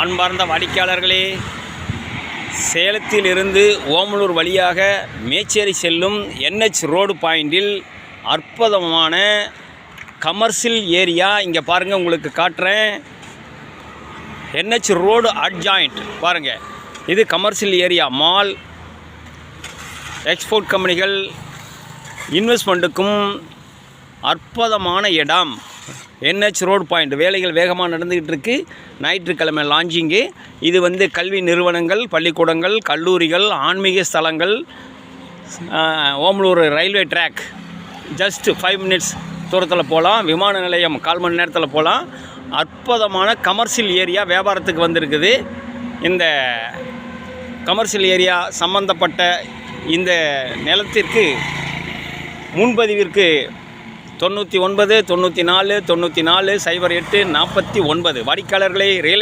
அன்பார்ந்த வாடிக்கையாளர்களே, சேலத்தில் இருந்து ஓமலூர் வழியாக மேச்சேரி செல்லும் NH ரோடு பாயிண்டில் அற்புதமான கமர்ஷியல் ஏரியா. இங்கே பாருங்கள், உங்களுக்கு காட்டுறேன். NH ரோடு அட்ஜாயிண்ட் பாருங்கள். இது கமர்ஷியல் ஏரியா. மால், எக்ஸ்போர்ட் கம்பெனிகள், இன்வெஸ்ட்மெண்ட்டுக்கும் அற்புதமான இடம். NH ரோடு பாயிண்ட் வேலைகள் வேகமாக நடந்துக்கிட்டு இருக்குது. ஞாயிற்றுக்கிழமை லான்ச்சிங்கு. இது கல்வி நிறுவனங்கள், பள்ளிக்கூடங்கள், கல்லூரிகள், ஆன்மீக ஸ்தலங்கள், Omalur railway track just 5 minutes தூரத்தில் போகலாம். விமான நிலையம் 1/4 மணி நேரத்தில் போகலாம். அற்புதமான கமர்ஷியல் ஏரியா வியாபாரத்துக்கு வந்திருக்குது. இந்த கமர்ஷியல் ஏரியா சம்பந்தப்பட்ட இந்த நிலத்திற்கு முன்பதிவிற்கு 99 94 94 08 49 வாடிக்கையாளர்களை ரியல்